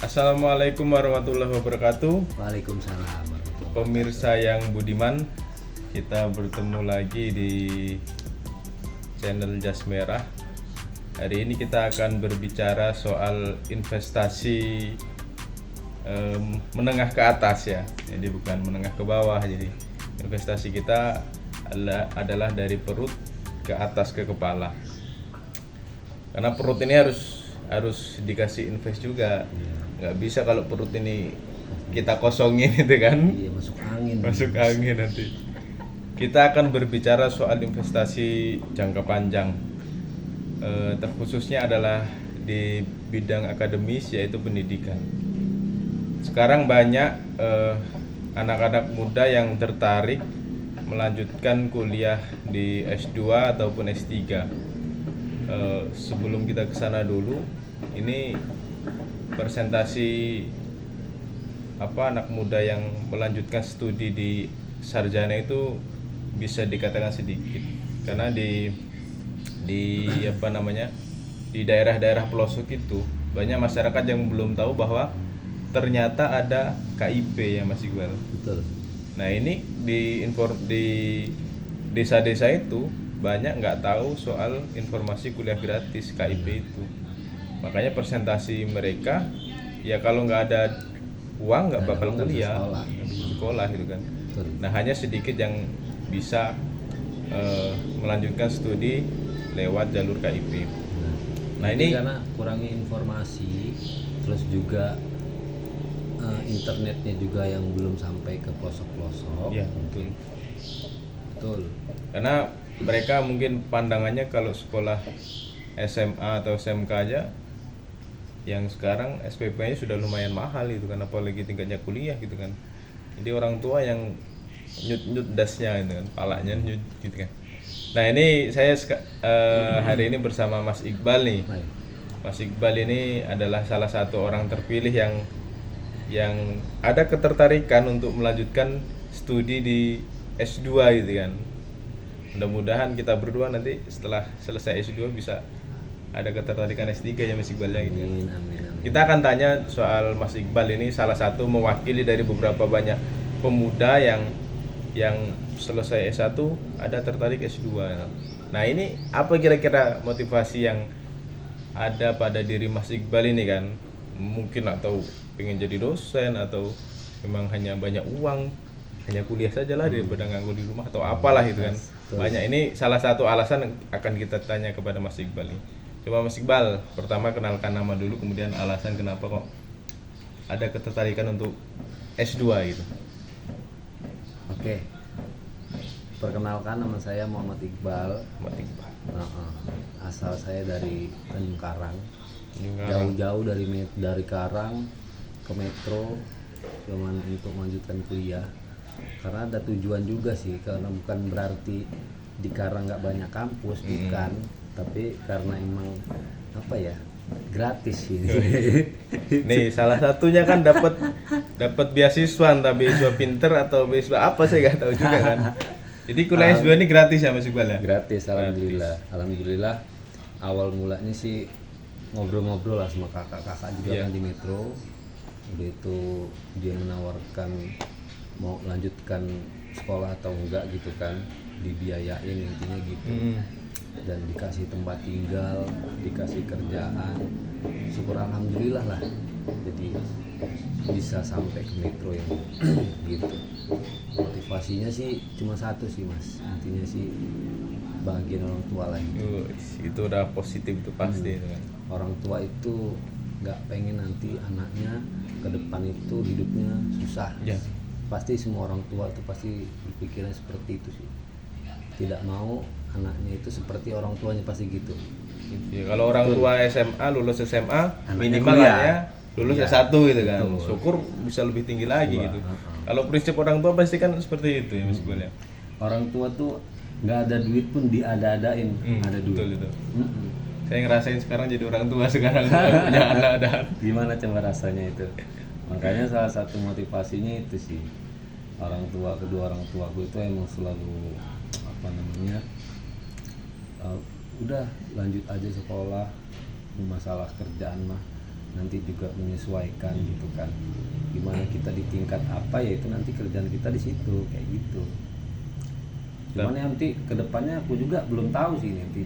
Assalamualaikum warahmatullahi wabarakatuh. Waalaikumsalam warahmatullahi wabarakatuh. Pemirsa yang budiman, kita bertemu lagi di channel Jas Merah. Hari ini kita akan berbicara soal investasi menengah ke atas ya. Jadi bukan menengah ke bawah. Jadi investasi kita adalah dari perut ke atas ke kepala. Karena perut ini harus dikasih invest juga. Nggak bisa kalau perut ini kita kosongin itu kan. Iya, Masuk angin nanti. Kita akan berbicara soal investasi jangka panjang. Terkhususnya adalah di bidang akademis, yaitu pendidikan. Sekarang banyak anak-anak muda yang tertarik melanjutkan kuliah di S2 ataupun S3. Sebelum kita ke sana dulu, ini persentasi anak muda yang melanjutkan studi di sarjana itu bisa dikatakan sedikit, karena di di daerah-daerah pelosok itu banyak masyarakat yang belum tahu bahwa ternyata ada KIP ya Mas Iqbal. Betul. Nah ini di desa-desa itu banyak nggak tahu soal informasi kuliah gratis KIP itu. Makanya presentasi mereka ya kalau nggak ada uang nggak bakal kuliah, nggak bisa sekolah gitu kan. Betul. Nah hanya sedikit yang bisa melanjutkan studi lewat jalur KIP. Nah ini karena kurangnya informasi, terus juga internetnya juga yang belum sampai ke pelosok-pelosok. ya betul. Betul. Karena mereka mungkin pandangannya kalau sekolah SMA atau SMK aja yang sekarang SPP-nya sudah lumayan mahal itu kan, apalagi tingkatnya kuliah gitu kan. Jadi orang tua yang nyut dasnya gitu kan, palanya nyut gitu kan. Nah ini saya hari ini bersama Mas Iqbal nih. Baik. Mas Iqbal ini adalah salah satu orang terpilih yang ada ketertarikan untuk melanjutkan studi di S2 gitu kan. Mudah-mudahan kita berdua nanti setelah selesai S2 bisa ada ketertarikan S3 ya Mas Iqbal ya gitu kan. Amin, amin, amin. Kita akan tanya soal Mas Iqbal ini salah satu mewakili dari beberapa banyak pemuda yang selesai S1 ada tertarik S2. Nah, ini apa kira-kira motivasi yang ada pada diri Mas Iqbal ini kan? Mungkin atau pengen jadi dosen atau memang hanya banyak uang, hanya kuliah saja lah daripada nganggur di rumah atau apalah itu kan. Banyak, ini salah satu alasan yang akan kita tanya kepada Mas Iqbal ini. Coba Mas Iqbal, pertama kenalkan nama dulu, kemudian alasan kenapa kok ada ketertarikan untuk S2 gitu. Oke. Perkenalkan, nama saya Muhammad Iqbal. Mas Iqbal. Asal saya dari Tanjung Karang. Karang. Jauh-jauh dari Karang ke Metro cuman untuk melanjutkan kuliah. Karena ada tujuan juga sih, karena bukan berarti di Karang nggak banyak kampus, bukan, tapi karena emang gratis sih. Nih salah satunya kan dapat beasiswa, entah beasiswa pinter atau beasiswa apa saya nggak tahu juga kan. Jadi kuliah S2 ini gratis ya Mas Iqbal ya? Gratis, alhamdulillah. Awal mulanya sih ngobrol-ngobrol lah sama kakak-kakak juga kan di Metro. Udah itu dia menawarkan mau lanjutkan sekolah atau enggak gitu kan, dibiayain intinya gitu. Dan dikasih tempat tinggal, dikasih kerjaan, syukur alhamdulillah lah, jadi bisa sampai ke Metro yang gitu. Motivasinya sih cuma satu sih Mas, intinya sih bahagian orang tua lah gitu. Itu udah positif itu pasti itu kan. Orang tua itu nggak pengen nanti anaknya ke depan itu hidupnya susah Ya. Pasti semua orang tua itu pasti berpikirnya seperti itu sih, tidak mau anaknya itu seperti orang tuanya, pasti gitu. Ya, kalau orang tua SMA lulus SMA Anaknya minimal kuliah. lah ya lulus Iya. S1 gitu kan. Betul. Syukur bisa lebih tinggi lagi Betul. gitu. Kalau prinsip orang tua pasti kan seperti itu ya Mas Iqbal ya. Orang tua tuh nggak ada duit pun diada-adain, ada duit. Betul itu. Mm-mm. Saya ngerasain sekarang jadi orang tua sekarang punya anak dan Gimana coba rasanya itu? Makanya salah satu motivasinya itu sih, kedua orang tuaku itu emang selalu udah lanjut aja sekolah, masalah kerjaan mah nanti juga menyesuaikan gitu kan, gimana kita di tingkat apa ya itu nanti kerjaan kita di situ kayak gitu. Cuman nanti kedepannya aku juga belum tahu sih nanti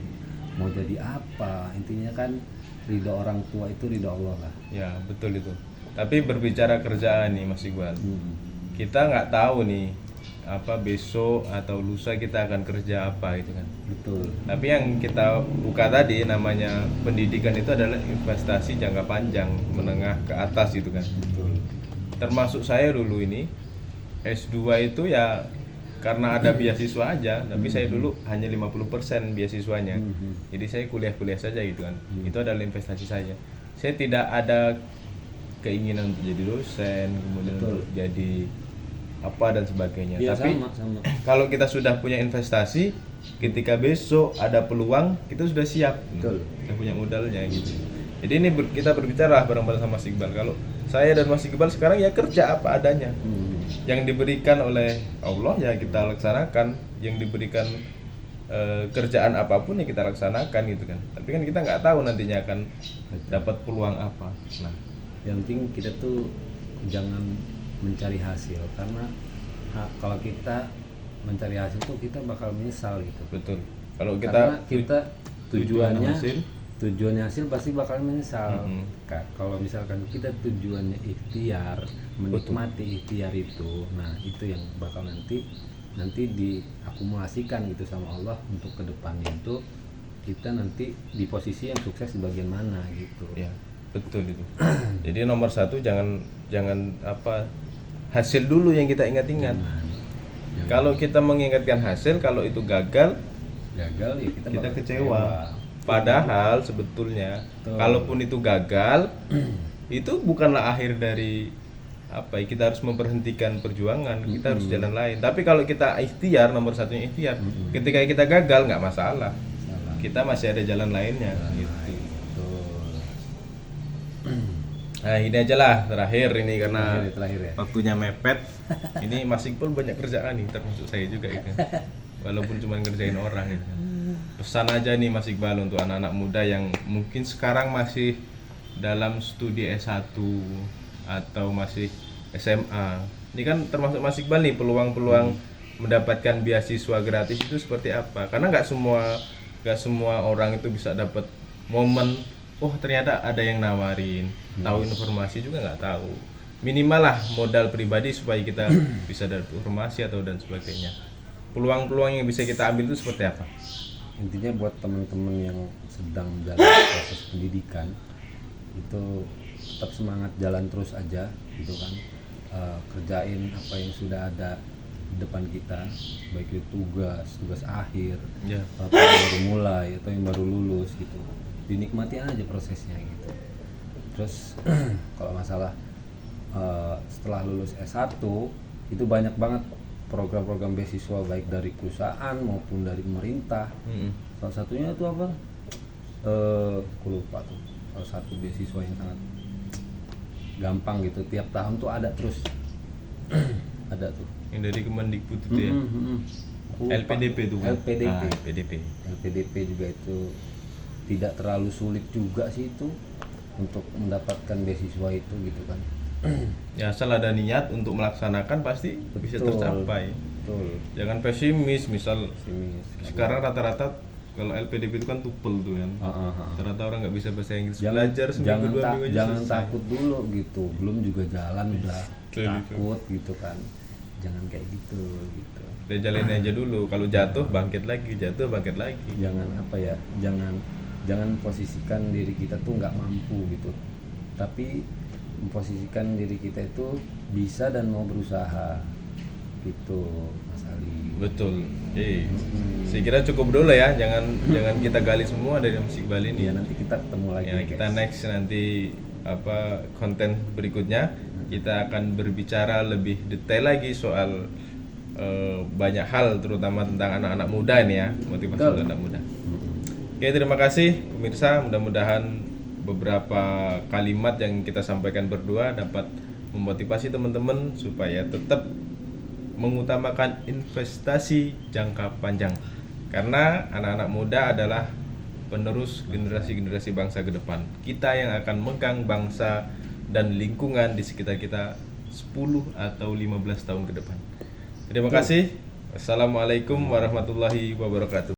mau jadi apa, intinya kan ridho orang tua itu ridho Allah lah. Ya betul itu. Tapi berbicara kerjaan nih Mas Iqbal, kita nggak tahu nih apa besok atau lusa kita akan kerja apa gitu kan. Betul. Tapi yang kita buka tadi namanya pendidikan itu adalah investasi jangka panjang, menengah ke atas gitu kan. Betul. Termasuk saya dulu ini S2 itu ya karena ada beasiswa aja, tapi saya dulu hanya 50% beasiswanya. Jadi saya kuliah-kuliah saja gitu kan. Itu adalah investasi saya. Saya tidak ada keinginan untuk jadi dosen, kemudian Betul. untuk jadi apa dan sebagainya. Ya, Tapi sama. kalau kita sudah punya investasi, ketika besok ada peluang, kita sudah siap. Betul. Kita punya modalnya gitu. Jadi ini kita berbicara bareng-bareng sama Mas Iqbal. Kalau saya dan Mas Iqbal sekarang ya kerja apa adanya. Yang diberikan oleh Allah ya kita laksanakan. Yang diberikan kerjaan apapun ya kita laksanakan gitu kan. Tapi kan kita nggak tahu nantinya akan dapat peluang apa. Nah, Yang penting kita tuh jangan mencari hasil, karena kalau kita mencari hasil tuh kita bakal menyesal gitu. betul. Kalau Karena kita tujuan tujuannya hasil pasti bakal menyesal. Mm-mm. Kalau misalkan kita tujuannya ikhtiar, menikmati ikhtiar itu, nah itu yang bakal nanti diakumulasikan gitu sama Allah untuk kedepannya itu kita nanti di posisi yang sukses di bagian mana gitu. ya betul itu. Jadi nomor satu jangan apa hasil dulu yang kita ingat-ingat. Jangan Kalau kita mengingatkan hasil, kalau itu gagal gagal ya kita kita bakal kecewa. Padahal sebetulnya Betul. kalaupun itu gagal, itu bukanlah akhir dari apa ya, kita harus memberhentikan perjuangan, kita harus jalan lain. Tapi kalau kita ikhtiar, nomor satunya ikhtiar, ketika kita gagal nggak masalah, Salah. kita masih ada jalan lainnya. Gitu. Betul. Nah ini aja lah terakhir ini karena Terakhir ya. waktunya mepet. Ini Mas Iqbal banyak kerjaan nih, termasuk saya juga gitu. Walaupun cuma ngerjain orang gitu. Pesan aja nih Mas Iqbal untuk anak-anak muda yang mungkin sekarang masih dalam studi S1 atau masih SMA. Ini kan termasuk Mas Iqbal nih peluang-peluang mendapatkan beasiswa gratis itu seperti apa? Karena nggak semua orang itu bisa dapat momen. Oh ternyata ada yang nawarin, tahu informasi juga nggak tahu. Minimal lah modal pribadi supaya kita bisa dapat informasi atau dan sebagainya. Peluang-peluang yang bisa kita ambil itu seperti apa? Intinya buat teman-teman yang sedang dalam proses pendidikan itu tetap semangat, jalan terus aja gitu kan. Kerjain apa yang sudah ada di depan kita, baik itu tugas akhir Ya. atau yang baru mulai atau yang baru lulus gitu, dinikmati aja prosesnya gitu. Terus kalau masalah setelah lulus S1 itu banyak banget program-program beasiswa baik dari perusahaan maupun dari pemerintah. Salah satunya itu apa? Aku lupa tuh. Salah satu beasiswa yang sangat gampang gitu. Tiap tahun tuh ada terus. Ada tuh. Yang dari Kemendikbud itu ya. Aku lupa. LPDP itu kan? LPDP. Ah, LPDP. LPDP juga itu tidak terlalu sulit juga sih itu untuk mendapatkan beasiswa itu gitu kan. Ya asal ada niat untuk melaksanakan pasti bisa Betul. tercapai. Betul. Jangan pesimis, misal Simis. sekarang rata-rata kalau LPDP itu kan tupel tuh kan. Rata-rata orang nggak bisa bahasa Inggris, belajar seminggu dua minggu aja jangan selesai. takut dulu gitu, belum juga jalan udah Betul, takut gitu kan, jangan kayak gitu. Kita jalanin aja dulu, kalau jatuh bangkit lagi, jatuh bangkit lagi. Jangan apa ya, jangan posisikan diri kita tuh nggak mampu gitu, tapi memposisikan diri kita itu bisa dan mau berusaha gitu, Mas Ali. Betul. Saya kira cukup dulu ya, jangan kita gali semua dari Mas Iqbal ini. Ya nanti kita ketemu lagi Ya, kita next nanti apa konten berikutnya kita akan berbicara lebih detail lagi soal banyak hal terutama tentang anak-anak muda ini ya, motivasi Betul. untuk anak muda. Oke, terima kasih pemirsa, mudah-mudahan beberapa kalimat yang kita sampaikan berdua dapat memotivasi teman-teman supaya tetap mengutamakan investasi jangka panjang. Karena anak-anak muda adalah penerus generasi-generasi bangsa ke depan. Kita yang akan megang bangsa dan lingkungan di sekitar kita 10 atau 15 tahun ke depan. Terima kasih. Assalamualaikum warahmatullahi wabarakatuh.